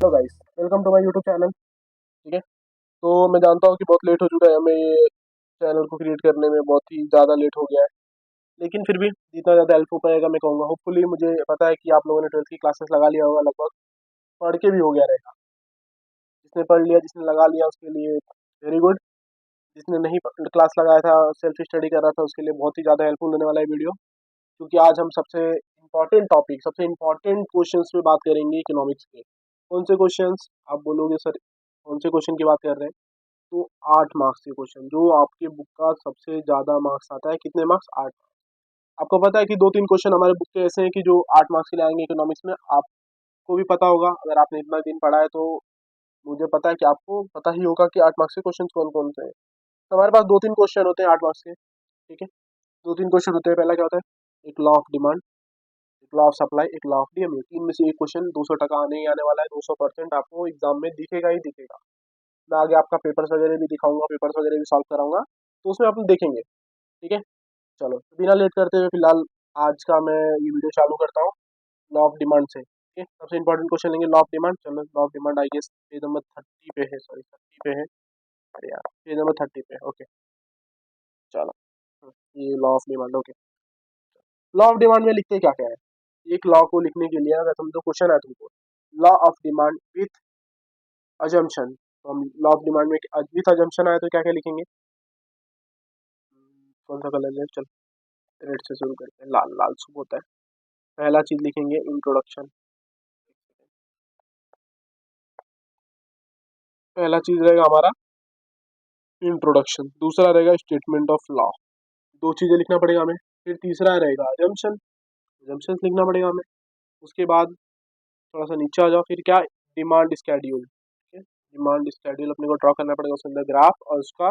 Hello guys, welcome to my YouTube channel. ठीक है। तो मैं जानता हूँ कि बहुत लेट हो चुका है, हमें ये चैनल को क्रिएट करने में बहुत ही ज़्यादा लेट हो गया है। लेकिन फिर भी जितना ज़्यादा हेल्प हो पाएगा मैं कहूँगा। होपफुली मुझे पता है कि आप लोगों ने 12th की क्लासेस लगा लिया होगा, लगभग पढ़ के भी हो गया रहेगा। जिसने पढ़ लिया, जिसने लगा लिया उसके लिए वेरी गुड। जिसने नहीं क्लास लगाया था, सेल्फ स्टडी कर रहा था, उसके लिए बहुत ही ज़्यादा हेल्पफुल होने वाला है वीडियो। क्योंकि आज हम सबसे इम्पोर्टेंट टॉपिक, सबसे इम्पोर्टेंट क्वेश्चंस पे बात करेंगे इकोनॉमिक्स के। कौन से क्वेश्चंस? आप बोलोगे सर कौन से क्वेश्चन की बात कर रहे हैं? तो 8 मार्क्स के क्वेश्चन, जो आपके बुक का सबसे ज़्यादा मार्क्स आता है। कितने मार्क्स? 8। आपको पता है कि 2-3 क्वेश्चन हमारे बुक के ऐसे हैं कि जो 8 मार्क्स के लिए आएंगे इकोनॉमिक्स में। आपको भी पता होगा, अगर आपने इतना दिन पढ़ा है तो मुझे पता है कि आपको पता ही होगा कि 8 मार्क्स के क्वेश्चन कौन कौन से हैं। तो हमारे पास 2-3 क्वेश्चन होते हैं 8 मार्क्स के। ठीक है। 2-3 क्वेश्चन होते हैं। पहला क्या होता है? एक लॉ ऑफ डिमांड, एक लॉ ऑफ सप्लाई, एक लॉ ऑफ डीएमयू। तीन में से एक क्वेश्चन 200 टका आने ही आने वाला है। 200% आपको एग्जाम में दिखेगा ही दिखेगा। मैं आगे आपका पेपर्स वगैरह भी दिखाऊंगा, पेपर्स वगैरह भी सॉल्व कराऊंगा, तो उसमें अपन देखेंगे। ठीक है। चलो, तो बिना लेट करते हुए फिलहाल आज का मैं ये वीडियो चालू करता हूँ लॉ ऑफ डिमांड से। ठीक है। सबसे इंपॉर्टेंट क्वेश्चन लेंगे लॉ ऑफ डिमांड। चलो, law of demand I guess page number 30 पे है, सॉरी 30 पे है। अरे यार, पेज नंबर 30 पे। ओके, चलो। ये law of demand. Okay, law of demand में लिखते क्या क्या है? एक लॉ को लिखने के लिए अगर समझो क्वेश्चन है तुमको, law of demand with assumption, तो हम लॉ ऑफ डिमांड में विथ अजम्पशन आया तो क्या क्या लिखेंगे? कौन सा कलर है? चल, रेड से शुरू करते हैं। लाल, लाल शुभ होता है। पहला चीज लिखेंगे इंट्रोडक्शन। पहला चीज रहेगा हमारा इंट्रोडक्शन। दूसरा रहेगा स्टेटमेंट ऑफ लॉ। दो चीजें लिखना पड़ेगा हमें। फिर तीसरा रहेगा अजम्पशन, अजम्पशन लिखना पड़ेगा हमें। उसके बाद थोड़ा सा नीचे आ जाओ, फिर क्या? Demand schedule. ठीक है। डिमांड स्केड्यूल अपने को ड्रॉ करना पड़ेगा, उसके अंदर ग्राफ और उसका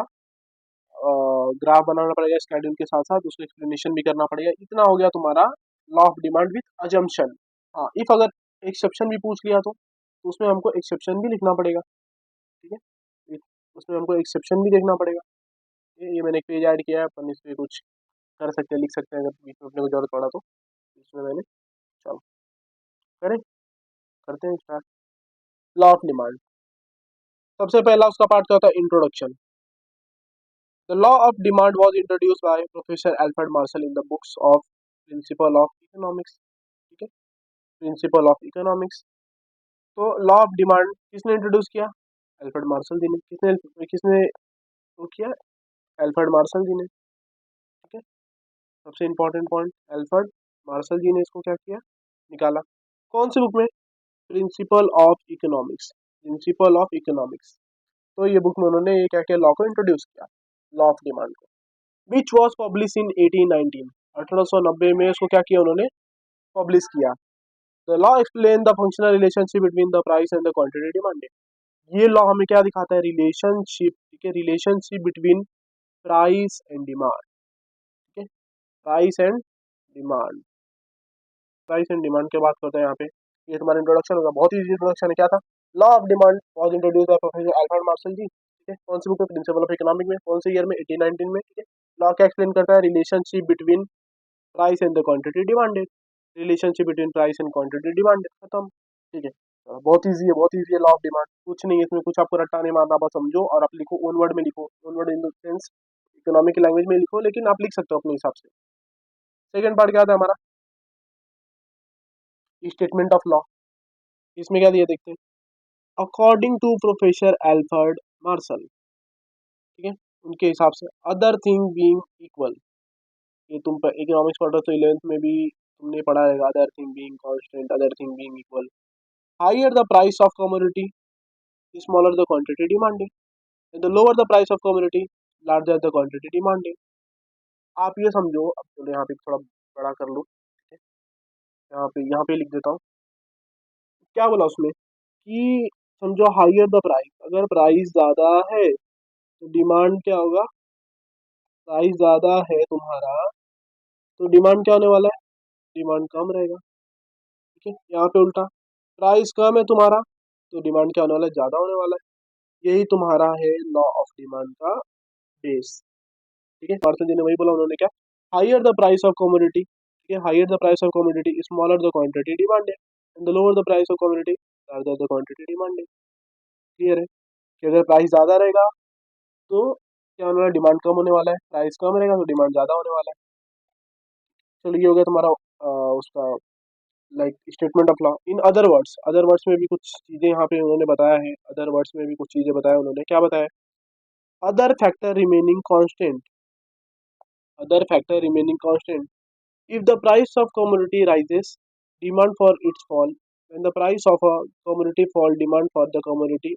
ग्राफ बनाना पड़ेगा स्केड्यूल के साथ साथ, उसको एक्सप्लेनेशन भी करना पड़ेगा। इतना हो गया तुम्हारा law of demand with assumption. हाँ, इफ अगर एक्सेप्शन भी पूछ लिया तो उसमें हमको एक्सेप्शन भी लिखना पड़ेगा। ठीक है। उसमें हमको एक्सेप्शन भी देखना पड़ेगा। ये मैंने एक पेज ऐड किया है, अपन इस पे कुछ कर सकते हैं, लिख सकते हैं अगर बीच में अपने को जरूरत पड़ा तो। इसमें मैंने, चलो करें, करते हैं स्टार्ट। लॉ ऑफ डिमांड, सबसे पहला उसका पार्ट क्या होता है? Introduction. The law of demand was introduced by Professor Alfred Marshall in the books of Principle of Economics. ठीक है, प्रिंसिपल ऑफ इकोनॉमिक्स। तो लॉ ऑफ डिमांड किसने इंट्रोड्यूस किया? अल्फ्रेड मार्शल जी ने। किसने किसने वो किया? अल्फ्रेड मार्शल जी ने। ठीक है। सबसे important point, Alfred Marshall ji ने इसको क्या किया? निकाला। कौन सी बुक में? Principle of economics. Principle of economics. तो ये बुक में उन्होंने ये क्या क्या लॉ को इंट्रोड्यूस किया, लॉ ऑफ डिमांड को, विच वॉज पब्लिश इन 1819। 1890 में इसको क्या किया उन्होंने? पब्लिश किया। The law explain the functional relationship between the price and the quantity demanded. ये लॉ हमें क्या दिखाता है? रिलेशनशिप। ठीक है, relationship between price and demand. ठीक है, price and demand. Price and demand की बात करते हैं यहाँ पे। ये तुम्हारा इंट्रोडक्शन होगा, बहुत ही इंट्रोडक्शन है। क्या था? Law of demand was introduce by professor Alfred Marshall ji. ठीक है। कौन सी बुक में? प्रिंसिपल ऑफ इकोनॉमिक में। कौन से ईयर में? 1819 में। ठीक है। लॉ क्या एक्सप्लेन करता है? Relationship between price and the quantity demanded. Relationship between price and quantity demanded, खत्म। ठीक है। बहुत ईजी है, बहुत ईजी है लॉ ऑफ डिमांड। कुछ नहीं है इसमें, कुछ आपको रट्टा नहीं मारना, बस समझो और आप लिखो। ओन वर्ड में लिखो, own word in the sense economic language में लिखो, लेकिन आप लिख सकते हो अपने हिसाब से। सेकंड पार्ट क्या था हमारा? Statement of law. इसमें क्या दिया देखते हैं। According to professor Alfred Marshall. ठीक है, उनके हिसाब से अदर थिंग बीइंग इक्वल। ये तुम इकोनॉमिक्स पढ़ रहे हो तो 11th में भी तुमने पढ़ा है। Other thing being constant, other thing being equal, higher the price of commodity, smaller the quantity demanded, and the lower the price of commodity, larger the quantity demanded। आप ये समझो, अब चलो यहाँ पे थोड़ा बड़ा कर लो। ठीक है, यहाँ पे लिख देता हूँ। क्या बोला उसमें कि समझो हायर द प्राइस, अगर प्राइस ज़्यादा है तो डिमांड क्या होगा? प्राइस ज़्यादा है तुम्हारा तो डिमांड क्या होने वाला है? डिमांड कम रहेगा। ठीक है, यहाँ पे उल्टा, प्राइस कम है तुम्हारा तो डिमांड क्या होने वाला है? ज़्यादा होने वाला है। यही तुम्हारा है लॉ ऑफ डिमांड का बेस। ठीक है, मार्शल जी ने वही बोला। उन्होंने क्या? Higher the price of commodity. ठीक है, higher the price of commodity, smaller the quantity demanded, and the lower the price of commodity, further the quantity demanded. Clear है कि अगर प्राइस ज़्यादा रहेगा तो क्या होने वाला है, डिमांड कम होने वाला है, प्राइस कम रहेगा तो डिमांड ज़्यादा होने वाला है। चलो ये हो गया तुम्हारा उसका like statement of law. In other words में भी कुछ चीज़ें यहाँ पे उन्होंने बताया है, अदर वर्ड्स में भी कुछ चीज़ें बताया उन्होंने, क्या बताया? Other factor remaining constant, other factor remaining constant, if the price of commodity rises, demand for its fall, when the price of a commodity fall, demand for the commodity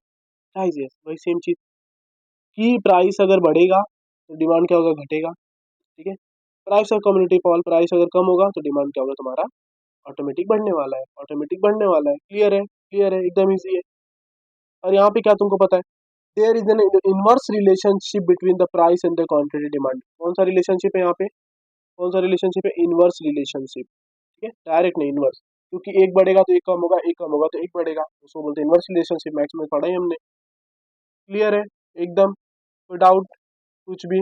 rises। वही same चीज कि price अगर बढ़ेगा तो demand क्या होगा, घटेगा। ठीक है, price of community fall, price अगर कम होगा तो डिमांड क्या होगा तुम्हारा, ऑटोमेटिक बढ़ने वाला है, ऑटोमेटिक बढ़ने वाला है। क्लियर है, क्लियर है, एकदम इजी है। और यहाँ पे क्या तुमको पता है, there is an inverse relationship between the price and the quantity demand. कौन सा रिलेशनशिप है यहाँ पे, कौन सा रिलेशनशिप है, इनवर्स रिलेशनशिप। ठीक है, डायरेक्ट नहीं, इनवर्स, क्योंकि एक बढ़ेगा तो एक कम होगा, एक कम होगा तो एक बढ़ेगा, उसको बोलते हैं इनवर्स रिलेशनशिप, मैथ्स में पढ़ा ही हमने। क्लियर है एकदम, कोई डाउट, कुछ भी,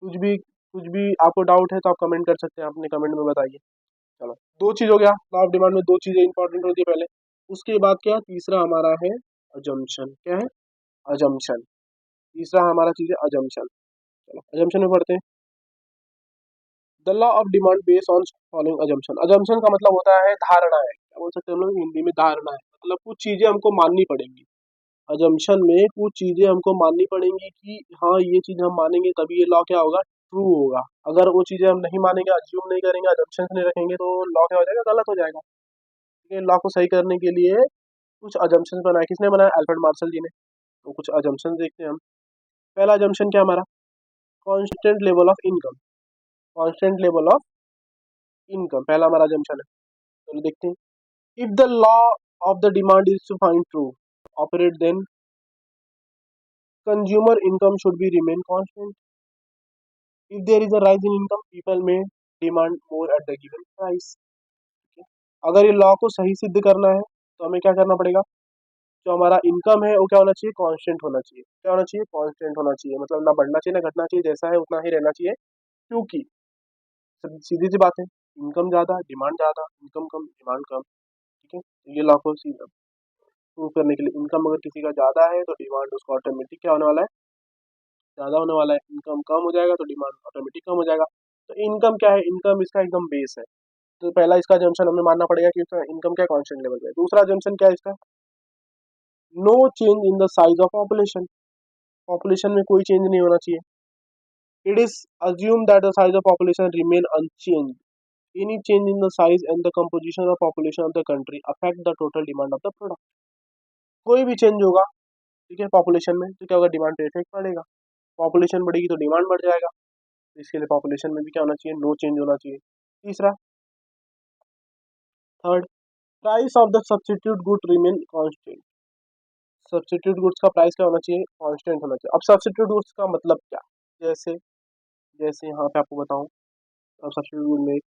कुछ भी, कुछ भी आपको डाउट है तो आप कमेंट कर सकते हैं, अपने कमेंट में बताइए। चलो, दो चीज हो गया, लॉ ऑफ डिमांड में दो चीजें इंपॉर्टेंट होती है पहले, उसके बाद क्या, तीसरा हमारा है अजम्पशन। क्या है, अजम्पशन। तीसरा हमारा चीज है अजम्पशन। चलो अजम्पशन में पढ़ते हैं। The law of demand based on following assumption. Assumption का मतलब होता है धारणा है, क्या बोल सकते हैं हम लोग हिंदी में, धारणा है, मतलब कुछ चीजें हमको माननी पड़ेंगी। अजम्पशन में कुछ चीजें हमको माननी पड़ेंगी कि हाँ ये चीज हम मानेंगे तभी ये लॉ क्या होगा, ट्रू होगा। अगर वो चीजें हम नहीं मानेंगे, अज्यूम नहीं करेंगे, अजम्पशन नहीं रखेंगे तो लॉ क्या हो जाएगा, गलत हो जाएगा। ठीक है, लॉ को सही करने के लिए कुछ अजम्पशन बनाए, किसने बनाया, अल्फ्रेड मार्शल जी ने। तो कुछ अजम्पशन देखते हैं हम। पहला अजम्पशन क्या हमारा, constant level of income, constant level of income पहला हमारा अजम्पशन है। चलो देखते हैं। If the law of the demand is to find true operate, then consumer income should be remain constant. If there is a rise in income, people में demand more at the given price. अगर ये law को सही सिद्ध करना है तो हमें क्या करना पड़ेगा, जो हमारा इनकम है वो क्या होना चाहिए, कांस्टेंट होना चाहिए। क्या होना चाहिए, कांस्टेंट होना चाहिए, मतलब ना बढ़ना चाहिए ना घटना चाहिए, जैसा है उतना ही रहना चाहिए। क्योंकि सीधी सी बात है, इनकम ज्यादा डिमांड ज्यादा, इनकम कम डिमांड कम। ठीक है, तो ये लॉ को सीधा प्रूव करने के लिए, इनकम अगर किसी का ज्यादा है तो डिमांड उसका ऑटोमेटिक क्या होने वाला है, ज्यादा होने वाला है। इनकम कम हो जाएगा तो डिमांड ऑटोमेटिक कम हो जाएगा। तो इनकम क्या है, इनकम इसका एकदम बेस है। तो पहला इसका जंक्शन हमें मानना पड़ेगा कि इसका इनकम क्या कांस्टेंट लेवल पे है। दूसरा जंक्शन क्या है इसका, no change in the size of population, population में कोई चेंज नहीं होना चाहिए। It is assume that the size of population remain unchange, any change in the size and the composition of population of the country affect the total demand of the product. कोई भी change होगा, ठीक है, population में, तो क्या होगा, demand पे इफेक्ट पड़ेगा। पॉपुलेशन बढ़ेगी तो डिमांड बढ़ जाएगा, तो इसके लिए पॉपुलेशन में भी क्या होना चाहिए, नो चेंज होना चाहिए। तीसरा, third, price of the substitute good remain constant, substitute goods का प्राइस क्या होना चाहिए, कांस्टेंट होना चाहिए। अब सब्स्टिट्यूट गुड्स का मतलब क्या, जैसे, जैसे यहाँ पे आपको बताऊं, अब सब्स्टिट्यूट गुड में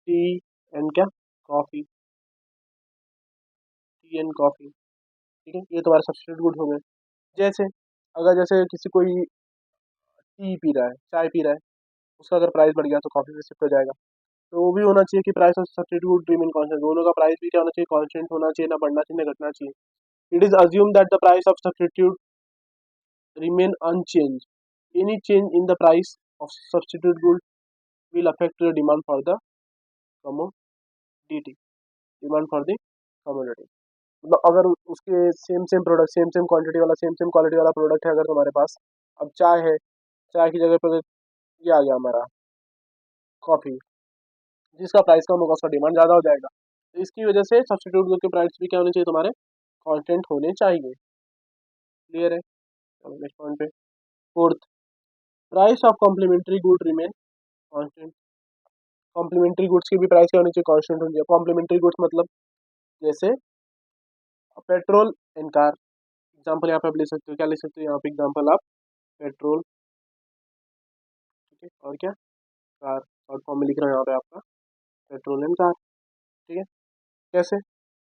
टी एंड क्या, कॉफी, टी एंड कॉफी। ठीक है, ये तुम्हारे सब्स्टिट्यूट गुड हो गए। जैसे अगर जैसे किसी कोई टी पी रहा है, चाय पी रहा है, उसका अगर प्राइस बढ़ गया तो कॉफी पे शिफ्ट हो जाएगा। तो वो भी होना चाहिए कि price of substitute remain constant, दोनों का प्राइस भी क्या होना चाहिए, कांस्टेंट होना चाहिए, ना बढ़ना चाहिए ना घटना चाहिए। It is assume that the price of substitute remain unchanged. Any change in the price of substitute good will affect the demand for the commodity. Demand for the commodity. मतलब अगर उसके same same product, same same quantity वाला, same same quality वाला product है अगर तुम्हारे पास, अब चाय है, चाय की जगह पर ये आ गया हमारा कॉफ़ी, जिसका प्राइस कम होगा उसका डिमांड ज़्यादा हो जाएगा। तो इसकी वजह से सब्स्टिट्यूट गुड के प्राइस भी क्या होने चाहिए तुम्हारे, कांस्टेंट होने चाहिए। क्लियर है, चलो नेक्स्ट पॉइंट पे। Fourth, price of complementary good remain constant. Complementary goods की भी प्राइस क्या होनी चाहिए, कांस्टेंट होनी चाहिए। कॉम्प्लीमेंट्री गुड्स मतलब जैसे पेट्रोल एंड कार, एग्जांपल यहाँ पे आप ले सकते हो, क्या ले सकते हो यहाँ पे एग्जांपल आप, पेट्रोल, ठीक है, और क्या, कार, शॉर्ट फॉर्म में लिख रहा हूँ यहाँ पे आपका, पेट्रोल एंड कार। ठीक है, कैसे,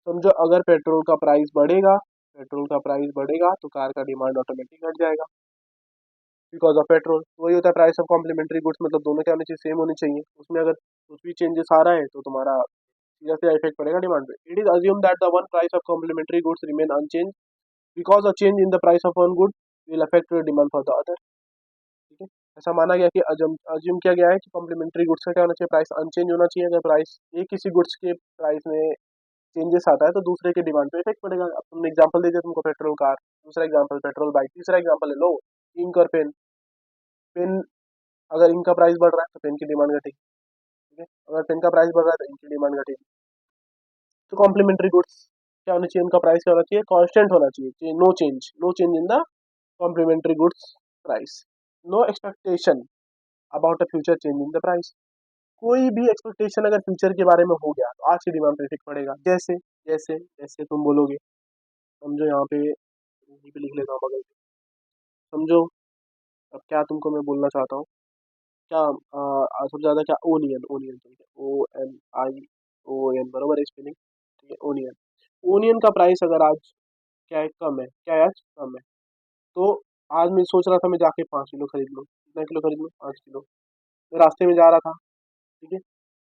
समझो अगर पेट्रोल का प्राइस बढ़ेगा, पेट्रोल का प्राइस बढ़ेगा तो कार का डिमांड ऑटोमेटिक घट जाएगा बिकॉज ऑफ पेट्रोल। वही होता है प्राइस ऑफ कॉम्प्लीमेंट्री गुड्स, मतलब दोनों क्या होनी चाहिए, सेम होनी चाहिए। उसमें अगर कुछ भी चेंजेस आ रहा है तो तुम्हारा सीधा इफेक्ट पड़ेगा डिमांड पे। It is assume that the one price of complementary goods remain unchange because a change in the price of one good will affect demand for the other. ठीक है, ऐसा माना गया कि अज्यूम किया गया है कि कॉम्प्लीमेंट्री गुड्स का क्या होना चाहिए, प्राइस अनचेंज होना चाहिए। अगर प्राइस एक किसी गुड्स के प्राइस में चेंजेस आता है तो दूसरे के डिमांड पे इफेक्ट पड़ेगा। अब तुमने एग्जांपल दे दिया तुमको पेट्रोल कार, दूसरा एग्जांपल पेट्रोल बाइक, तीसरा एग्जांपल ले लो इंक और पेन। पेन, अगर इंक का प्राइस बढ़ रहा है तो पेन की डिमांड घटेगी। ठीक है, अगर पेन का प्राइस बढ़ रहा है तो इंक की डिमांड घटेगी। तो कॉम्प्लीमेंट्री गुड्स क्या होना चाहिए, उनका प्राइस क्या होना चाहिए, कांस्टेंट होना चाहिए, no change in the complementary goods price. No expectation about a future change in the price. कोई भी एक्सपेक्टेशन अगर फ्यूचर के बारे में हो गया तो आज की डिमांड पे इफेक्ट पड़ेगा। जैसे जैसे जैसे तुम बोलोगे, समझो यहाँ पे यहीं पे लिख लेता हूँ बगल पे। समझो, अब क्या तुमको मैं बोलना चाहता हूँ, क्या सबसे ज्यादा क्या, ओनियन, ओनियन ONION बराबर है स्पेलिंग। ठीक है, ओनियन, ओनियन का प्राइस अगर आज क्या है, कम है, क्या है आज कम है, तो आज मैं सोच रहा था मैं जाके 5 किलो खरीद लूँ। कितना किलो खरीद लूँ, 5 किलो। मैं रास्ते में जा रहा था, ठीक है,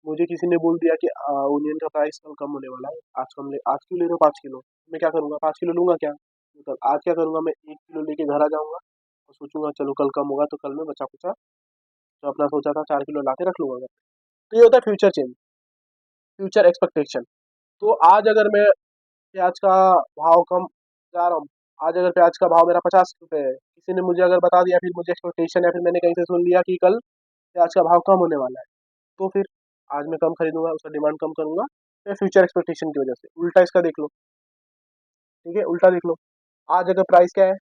मुझे किसी ने बोल दिया कि ओनियन का प्राइस कल कम होने वाला है, आज क्यों ले रहे हो 5 किलो। मैं क्या करूँगा, 5 किलो लूंगा क्या, तो कल आज क्या करूँगा, मैं 1 किलो लेके घर आ जाऊंगा और सोचूंगा चलो कल कम होगा तो कल मैं बचा कुचा जो अपना सोचा था 4 किलो ला के रख लूंगा घर पे। तो ये होता है फ्यूचर चेंज, फ्यूचर एक्सपेक्टेशन। तो आज अगर मैं प्याज का भाव कम जा रहा हूँ, आज अगर प्याज का भाव मेरा 50 रुपये है, किसी ने मुझे अगर बता दिया, फिर मुझे एक्सपेक्टेशन है, फिर मैंने कहीं से सुन लिया कि कल प्याज का भाव कम होने वाला है, तो फिर आज मैं कम खरीदूंगा, उसका डिमांड कम करूंगा, तो फ्यूचर एक्सपेक्टेशन की वजह से। उल्टा इसका देख लो, ठीक है, उल्टा देख लो, आज अगर प्राइस क्या है,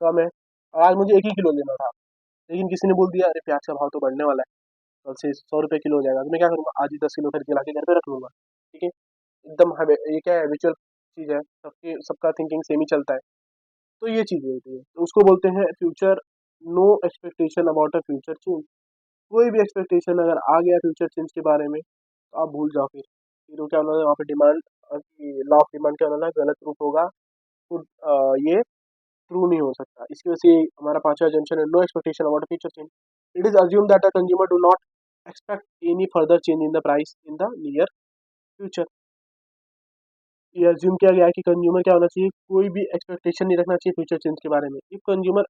कम है, और आज मुझे 1 ही किलो लेना था, लेकिन किसी ने बोल दिया अरे प्याज का भाव तो बढ़ने वाला है, कल से 100 रुपये किलो हो जाएगा, तो मैं क्या करूंगा, आज ही 10 किलो खरीद के ला के घर पे रख लूंगा। ठीक है, एकदम ये क्या है, हैबिचुअल चीज है, सबके सबका थिंकिंग सेम ही चलता है। तो ये चीजें होती है, तो उसको बोलते हैं future. No expectation about a future change. कोई भी एक्सपेक्टेशन अगर आ गया फ्यूचर चेंज के बारे में तो आप भूल जाओ। फिर वो क्या होना है, वहाँ पे डिमांड, लॉ ऑफ डिमांड क्या होना है, गलत प्रूफ होगा, तो ये ट्रू नहीं हो सकता। इसकी वजह से हमारा पांचवा जंक्शन है, no expectation about future change. It is assume that the consumer do not expect any further change in the price in the near future. ये अज्यूम किया गया है कि कंज्यूमर क्या होना चाहिए, कोई भी एक्सपेक्टेशन नहीं रखना चाहिए फ्यूचर चेंज के बारे में। If consumer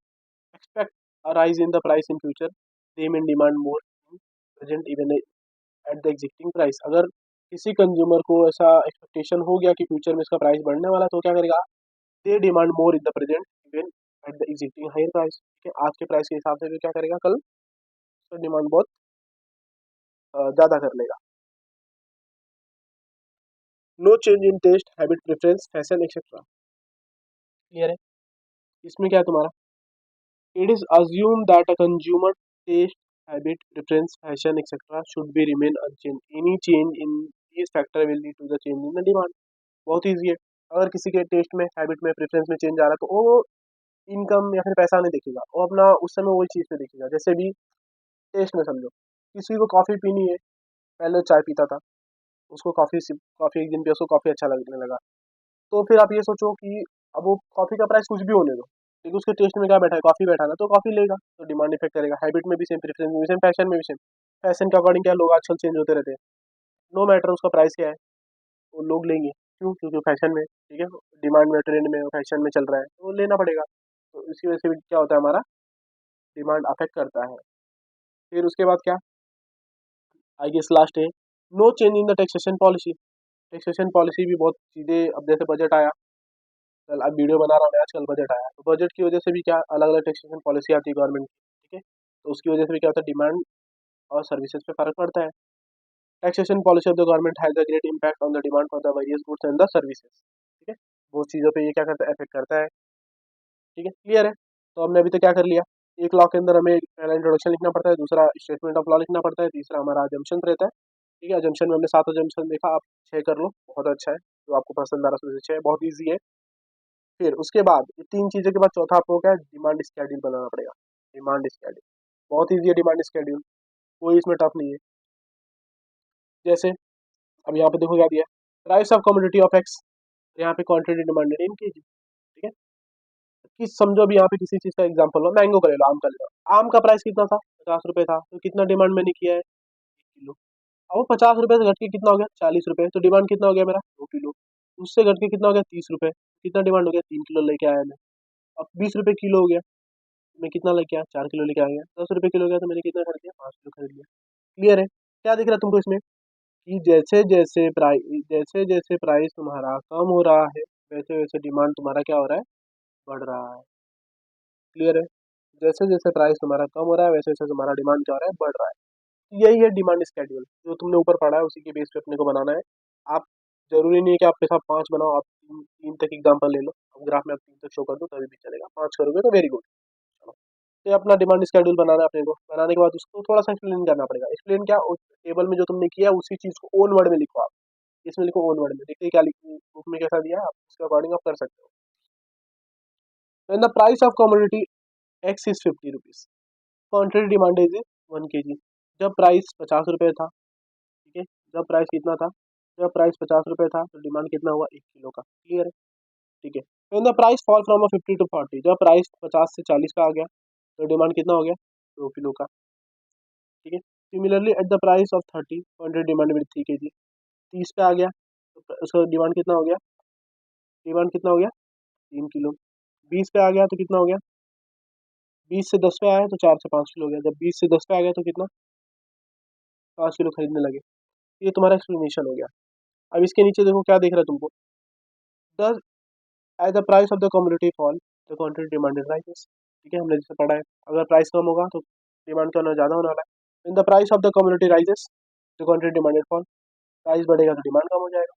expect a rise in the price in future, they may demand more in present even at the existing price। अगर किसी कंज्यूमर को ऐसा एक्सपेक्टेशन हो गया कि फ्यूचर में इसका प्राइस बढ़ने वाला है, तो क्या करेगा, they demand more in the present even at the existing higher price. ठीक है, आज के प्राइस के हिसाब से भी क्या करेगा, कल उसका डिमांड बहुत ज़्यादा कर लेगा। No change in taste, habit, preference, fashion etcetera. Clear है, इसमें क्या है तुम्हारा, it is assume that a consumer taste, habit, preference, fashion etcetera should be remain unchange. Any change in this factor will lead to the change in the demand. बहुत easy है, अगर किसी के टेस्ट में, हैबिट में, preference में change आ रहा है तो वो इनकम या फिर पैसा नहीं देखेगा, वो अपना उस समय वही चीज़ पे देखेगा। जैसे भी टेस्ट में समझो, किसी को कॉफ़ी पीनी है, पहले चाय पीता था, उसको कॉफ़ी एक दिन पे उसको कॉफ़ी अच्छा लगने लगा, तो फिर आप ये सोचो कि अब वो कॉफ़ी का प्राइस कुछ भी होने दो, लेकिन उसके टेस्ट में क्या बैठा है, कॉफ़ी बैठा है ना, तो कॉफ़ी लेगा, तो डिमांड इफेक्ट करेगा। हैबिट में भी सेम, प्रेफरेंस में भी सेम, फैशन में भी सेम। फैशन के अकॉर्डिंग क्या लोग आजकल चेंज होते रहते हैं, नो मैटर उसका प्राइस क्या है, वो लोग लेंगे, क्यों, क्योंकि फैशन में, ठीक है, डिमांड में, ट्रेंड में, फैशन में चल रहा है, तो वो लेना पड़ेगा। तो इसी वजह से भी क्या होता है, हमारा डिमांड अफेक्ट करता है। फिर उसके बाद क्या, आई गेस लास्ट है, no change in the taxation policy. Taxation policy भी बहुत सीधे, अब जैसे बजट आया, कल अब वीडियो बना रहा हूँ मैं, आजकल बजट आया, तो बजट की वजह से भी क्या अलग अलग टैक्सेशन पॉलिसी आती है गवर्नमेंट की। ठीक है, तो उसकी वजह से भी क्या होता है, डिमांड और सर्विसेज पे फर्क पड़ता है। Taxation policy of the government has a great impact on the demand for the various goods and the services. ठीक है, बहुत चीज़ों पे ये क्या करता है, इफेक्ट करता है। ठीक है, क्लियर है। तो हमने अभी तक क्या कर लिया, एक लॉ के अंदर हमें पहला इंट्रोडक्शन लिखना पड़ता है, दूसरा स्टेटमेंट ऑफ लॉ लिखना पड़ता है, तीसरा हमारा अजम्पशन रहता है। ठीक है, अजम्पशन में हमने 7 अजम्पशन देखा, आप 6 कर लो, बहुत अच्छा है, जो आपको पसंद आ रहा है उसमें से 6, बहुत ईजी है। फिर उसके बाद ये 3 चीज़ों के बाद चौथा आपको क्या है, डिमांड स्केड्यूल बनाना पड़ेगा। डिमांड स्केड्यूल बहुत ईजी है, डिमांड स्केड्यूल कोई इसमें टफ नहीं है। जैसे अब यहाँ पे देखो क्या दिया है, price of commodity of x, यहाँ पे क्वांटिटी डिमांडेड इन केजी। ठीक है, कि समझो अभी यहाँ पे किसी चीज़ का एग्जांपल लो, मैंगो का ले लो, आम का ले लो, आम का प्राइस कितना था, 50 रुपये था, तो कितना डिमांड मैंने किया है, 1 किलो। अब वो 50 रुपये से घट के कितना हो गया 40 रुपये, तो डिमांड कितना हो गया मेरा 2 किलो। उससे घट के कितना हो गया 30 रुपये, कितना डिमांड हो गया 3 किलो लेके आया मैं। अब 20 रुपये किलो हो गया, मैं कितना लेके आया 4 किलो लेके आ गया। 10 रुपये किलो हो गया तो मैंने कितना खरीद लिया 5 किलो खरीद लिया। क्लियर है, क्या दिख रहा है तुमको इसमें कि जैसे जैसे प्राइस तुम्हारा कम हो रहा है वैसे वैसे डिमांड तुम्हारा क्या हो रहा है, बढ़ रहा है। क्लियर है, जैसे जैसे प्राइस तुम्हारा कम हो रहा है वैसे वैसे तुम्हारा डिमांड क्या हो रहा है, बढ़ रहा है। यही है डिमांड स्केड्यूल, जो तुमने ऊपर पढ़ा है उसी के बेस पे अपने को बनाना है। आप जरूरी नहीं है कि आपके साथ 5 बनाओ, आप तीन तीन तक एग्जाम्पल ले लो। अब ग्राफ में आप 3 तक शो कर दो तभी भी चलेगा, 5 करोगे तो वेरी गुड। चलो, तो ये अपना डिमांड स्केड्यूल बनाना है अपने को। बनाने के बाद उसको थोड़ा सा एक्सप्लेन करना पड़ेगा। एक्सप्लेन क्या, उस टेबल में जो तुमने किया उसी चीज को ओन वर्ड में लिखो आप। इसमें लिखो ओन वर्ड में, देखिए क्या लिखो बुक में कैसा दिया है, आप उसके अकॉर्डिंग आप कर सकते हो। When the price of commodity X is 50 rupees, quantity demand is 1 kg। जब प्राइस 50 रुपये था, ठीक है, जब प्राइस कितना था, जब प्राइस 50 रुपये था तो डिमांड कितना हुआ 1 किलो का। क्लियर है, ठीक है। When the price fall from 50 to 40, जब प्राइस 50 से 40 का आ गया तो डिमांड कितना हो गया 2 किलो का। ठीक है, similarly at the price of 30, quantity demand में 3 kg, 30 पे आ गया तो उसका डिमांड कितना हो गया, डिमांड कितना हो गया 3 किलो। 20 पे आ गया तो कितना हो गया, 20 से 10 पे आया तो 4 से 5 किलो हो गया। जब 20 से 10 पे आ गया तो कितना 5 किलो खरीदने लगे। ये तुम्हारा एक्सप्लेनेशन हो गया। अब इसके नीचे देखो क्या देख रहा है तुमको, the as the price of the commodity fall the quantity demanded rises. ठीक है, हमने जैसे पढ़ा है, अगर प्राइस कम होगा तो डिमांड क्या होना, ज़्यादा होने वाला है। इन the price of the commodity rises the quantity demanded fall, price बढ़ेगा तो डिमांड कम हो जाएगा।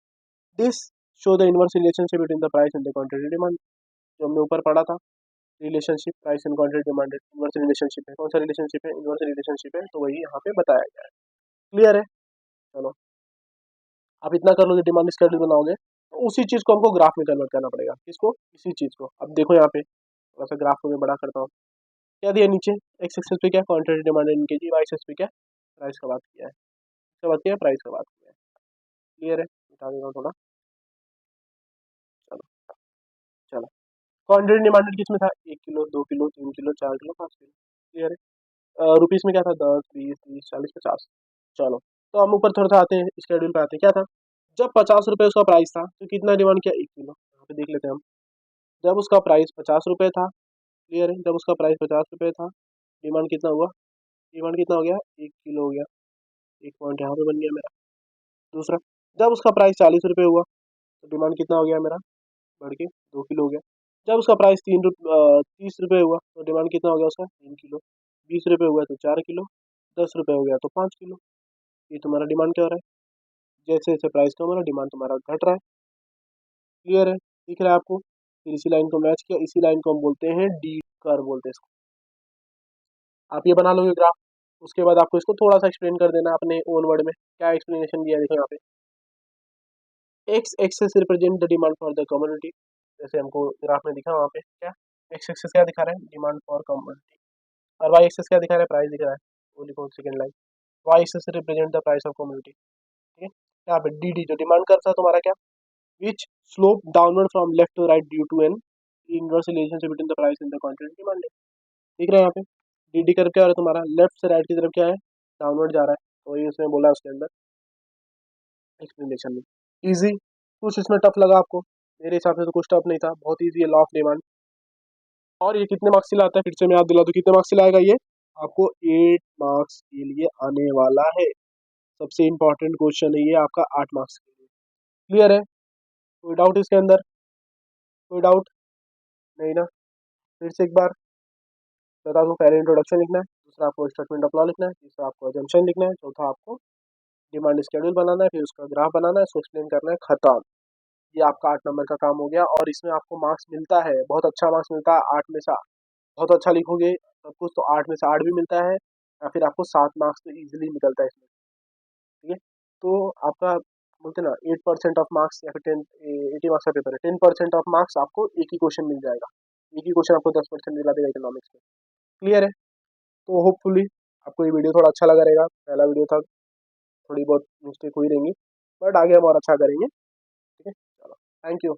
This show the inverse relationship between the price and the quantity demand, जो हमने ऊपर पढ़ा था। Relationship price and quantity demanded inverse relationship है। कौन सा रिलेशनशिप है, इनवर्स रिलेशनशिप है, तो वही यहाँ पे बताया गया है। क्लियर है, चलो आप इतना कर लोगे, डिमांड स्केड्यूल बनाओगे तो उसी चीज़ को हमको ग्राफ में कन्वर्ट करना पड़ेगा। किसको, इसी चीज़ को। अब देखो यहाँ पे थोड़ा सा ग्राफ को मैं बड़ा करता हूँ। क्या दिया नीचे, एक्स एक्सेस पे क्या quantity demand in KG, y axis पे क्या प्राइस का बात किया है, क्या बात किया है, प्राइस का बात किया है। क्लियर है, बता देता हूँ थोड़ा। चलो चलो, क्वांटिटी डिमांडेड किस में था, 1 kilo 2 kilo 3 kilo 4 kilo 5 kilo. Clear है, रुपीज़ में क्या था 10 20 30 40 50। चलो, तो हम ऊपर थोड़ा सा आते हैं, स्केड्यूल पे आते हैं। क्या था, जब 50 रुपये उसका प्राइस था तो कितना डिमांड किया 1 किलो। यहाँ पे देख लेते हैं हम, जब उसका प्राइस 50 रुपये था। क्लियर है, जब उसका प्राइस 50 रुपये था डिमांड कितना हुआ, डिमांड कितना हो गया 1 किलो हो गया। एक पॉइंट यहाँ पे बन गया मेरा। दूसरा, जब उसका प्राइस 40 रुपये हुआ तो डिमांड कितना हो गया मेरा, बढ़ के 2 किलो हो गया। जब उसका प्राइस 30 रुपये हुआ तो डिमांड कितना हो गया उसका 3 किलो। 20 रुपये हुआ तो 4 किलो, 10 रुपये हो गया तो 5 किलो। ये तुम्हारा डिमांड क्या हो रहा है, जैसे जैसे प्राइस कम हो रहा है डिमांड तुम्हारा घट रहा है। क्लियर है, दिख रहा है आपको। फिर इसी लाइन को मैच किया, इसी लाइन को हम बोलते हैं डी कर्व बोलते हैं इसको। आप ये बना लोगे ग्राफ, उसके बाद आपको इसको थोड़ा सा एक्सप्लेन कर देना अपने ओन वर्ड में। क्या एक्सप्लेनेशन दिया है देखो यहाँ पे, x axis represent the demand for the community, जैसे हमको ग्राफ में दिखा वहाँ पे क्या, एक्स एक्सेस क्या दिखा रहा है, डिमांड फॉर कम्युनिटी, और वाई एक्सेस क्या दिखा रहा है, प्राइस दिख रहा है। वो लिखो second line, Y axis represent the price of community. ठीक है, यहाँ पे डी डी जो डिमांड कर्व था तुम्हारा क्या, which slope downward from left to right due to an inverse relationship between the price and the quantity demand. दिख रहा है यहाँ पे, डी डी कर्व क्या हो रहा है तुम्हारा, लेफ्ट से राइट की तरफ क्या है, डाउनवर्ड जा रहा है। तो वही उसने बोला उसके अंदर एक्सप्लेनेशन में। इजी, कुछ इसमें टफ लगा आपको, मेरे हिसाब से तो कुछ टफ नहीं था, बहुत इजी है, लॉ ऑफ डिमांड। और ये कितने मार्क्स से लाता है, फिर से मैं याद दिला दूं कितने मार्क्स से लाएगा ये, आपको 8 मार्क्स के लिए आने वाला है। सबसे इंपॉर्टेंट क्वेश्चन है ये आपका 8 मार्क्स के लिए। क्लियर है, कोई डाउट इसके अंदर, कोई डाउट नहीं ना। फिर से एक बार बता दूं, पहले इंट्रोडक्शन लिखना है, दूसरा आपको स्टेटमेंट ऑफ लॉ लिखना है, तीसरा आपको अजम्पशन लिखना है, चौथा आपको डिमांड शेड्यूल बनाना है, फिर उसका ग्राफ बनाना है, उसको एक्सप्लेन करना है, खत्म। ये आपका 8 नंबर का काम हो गया। और इसमें आपको मार्क्स मिलता है, बहुत अच्छा मार्क्स मिलता है 8 में से। बहुत अच्छा लिखोगे सब कुछ तो 8 में से 8 भी मिलता है, या फिर आपको 7 मार्क्स तो ईजिली निकलता है इसमें। ठीक है, तो आपका बोलते हैं ना 8% ऑफ मार्क्स, या फिर 80 मार्क्स का पेपर है, 10% ऑफ मार्क्स आपको एक ही क्वेश्चन मिल जाएगा। एक ही क्वेश्चन आपको 10% दिला देगा इकोनॉमिक्स में। क्लियर है, तो होपफुली आपको ये वीडियो थोड़ा अच्छा लगा रहेगा। पहला वीडियो था, थोड़ी बहुत मिस्टेक हुई रहेंगी, बट आगे हम और अच्छा करेंगे। ठीक है, चलो, थैंक यू।